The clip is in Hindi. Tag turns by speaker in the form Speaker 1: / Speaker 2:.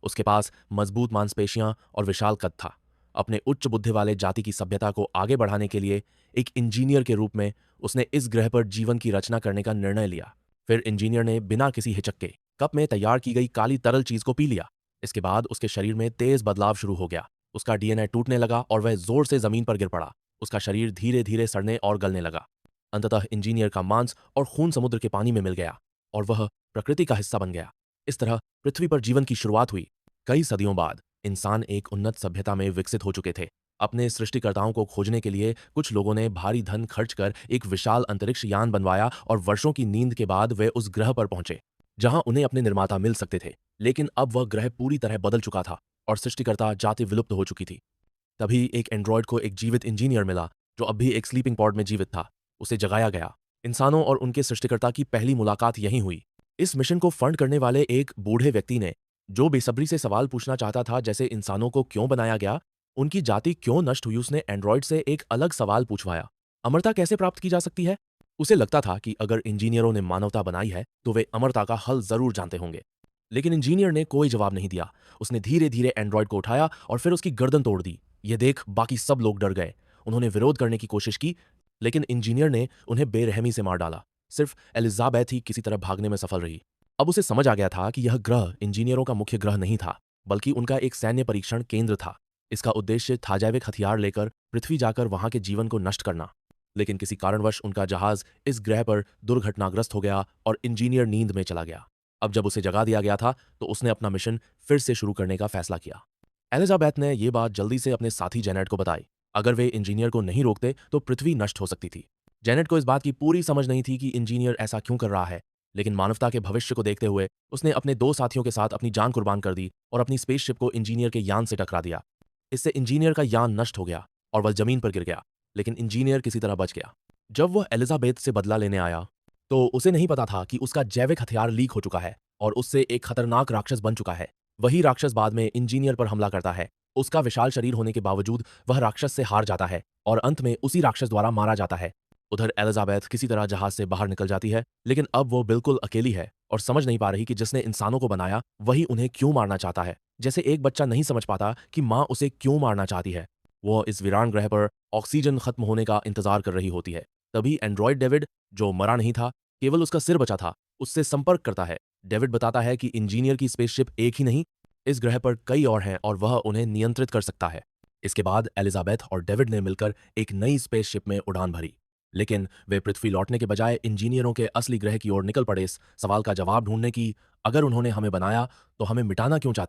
Speaker 1: उसके पास मजबूत मांसपेशियां और विशाल कद था। अपने उच्च बुद्धि वाले जाति की सभ्यता को आगे बढ़ाने के लिए एक इंजीनियर के रूप में उसने इस ग्रह पर जीवन की रचना करने का निर्णय लिया। फिर इंजीनियर ने बिना किसी हिचक के कप में तैयार की गई काली तरल चीज को पी लिया। इसके बाद उसके शरीर में तेज बदलाव शुरू हो गया। उसका डीएनए टूटने लगा और वह जोर से जमीन पर गिर पड़ा। उसका शरीर धीरे धीरे सड़ने और गलने लगा। अंततः इंजीनियर का मांस और खून समुद्र के पानी में मिल गया और वह प्रकृति का हिस्सा बन गया। इस तरह पृथ्वी पर जीवन की शुरुआत हुई। कई सदियों बाद इंसान एक उन्नत सभ्यता में विकसित हो चुके थे। अपने सृष्टिकर्ताओं को खोजने के लिए कुछ लोगों ने भारी धन खर्च कर एक विशाल अंतरिक्ष यान बनवाया और वर्षों की नींद के बाद वे उस ग्रह पर पहुंचे जहां उन्हें अपने निर्माता मिल सकते थे। लेकिन अब वह ग्रह पूरी तरह बदल चुका था और सृष्टिकर्ता जाति विलुप्त हो चुकी थी। तभी एक एंड्रॉयड को एक जीवित इंजीनियर मिला जो अब भी एक स्लीपिंग पॉड में जीवित था। उसे जगाया गया। इंसानों और उनके सृष्टिकर्ता की पहली मुलाकात यहीं हुई। इस मिशन को फंड करने वाले एक बूढ़े व्यक्ति ने, जो बेसब्री से सवाल पूछना चाहता था जैसे इंसानों को क्यों बनाया गया, उनकी जाति क्यों नष्ट हुई, उसने एंड्रॉयड से एक अलग सवाल पूछवाया। अमरता कैसे प्राप्त की जा सकती है? उसे लगता था कि अगर इंजीनियरों ने मानवता बनाई है तो वे अमरता का हल जरूर जानते होंगे। लेकिन इंजीनियर ने कोई जवाब नहीं दिया। उसने धीरे धीरे एंड्रॉयड को उठाया और फिर उसकी गर्दन तोड़ दी। यह देख बाकी सब लोग डर गए। उन्होंने विरोध करने की कोशिश की, लेकिन इंजीनियर ने उन्हें बेरहमी से मार डाला। सिर्फ एलिजाबेथ ही किसी तरह भागने में सफल रही। अब उसे समझ आ गया था कि यह ग्रह इंजीनियरों का मुख्य ग्रह नहीं था, बल्कि उनका एक सैन्य परीक्षण केंद्र था। इसका उद्देश्य था जैविक हथियार लेकर पृथ्वी जाकर वहां के जीवन को नष्ट करना। लेकिन किसी कारणवश उनका जहाज इस ग्रह पर दुर्घटनाग्रस्त हो गया और इंजीनियर नींद में चला गया। अब जब उसे जगा दिया गया था तो उसने अपना मिशन फिर से शुरू करने का फैसला किया। एलिजाबेथ ने यह बात जल्दी से अपने साथी जेनेट को बताई। अगर वे इंजीनियर को नहीं रोकते तो पृथ्वी नष्ट हो सकती थी। जेनेट को इस बात की पूरी समझ नहीं थी कि इंजीनियर ऐसा क्यों कर रहा है, लेकिन मानवता के भविष्य को देखते हुए उसने अपने दो साथियों के साथ अपनी जान कुर्बान कर दी और अपनी स्पेसशिप को इंजीनियर के यान से टकरा दिया। इससे इंजीनियर का यान नष्ट हो गया और वह जमीन पर गिर गया, लेकिन इंजीनियर किसी तरह बच गया। जब वह एलिजाबेथ से बदला लेने आया तो उसे नहीं पता था कि उसका जैविक हथियार लीक हो चुका है और उससे एक खतरनाक राक्षस बन चुका है। वही राक्षस बाद में इंजीनियर पर हमला करता है। उसका विशाल शरीर होने के बावजूद वह राक्षस से हार जाता है और अंत में उसी राक्षस द्वारा मारा जाता है। उधर एलिजाबेथ किसी तरह जहाज से बाहर निकल जाती है, लेकिन अब वो बिल्कुल अकेली है और समझ नहीं पा रही कि जिसने इंसानों को बनाया वही उन्हें क्यों मारना चाहता है। जैसे एक बच्चा नहीं समझ पाता कि माँ उसे क्यों मारना चाहती है। वो इस वीरान ग्रह पर ऑक्सीजन खत्म होने का इंतजार कर रही होती है। तभी एंड्रॉयड डेविड, जो मरा नहीं था, केवल उसका सिर बचा था, उससे संपर्क करता है। डेविड बताता है कि इंजीनियर की स्पेसशिप एक ही नहीं, इस ग्रह पर कई और हैं और वह उन्हें नियंत्रित कर सकता है। इसके बाद एलिजाबेथ और डेविड ने मिलकर एक नई स्पेसशिप में उड़ान भरी। लेकिन वे पृथ्वी लौटने के बजाय इंजीनियरों के असली ग्रह की ओर निकल पड़े, इस सवाल का जवाब ढूंढने की, अगर उन्होंने हमें बनाया तो हमें मिटाना क्यों चाहते हैं।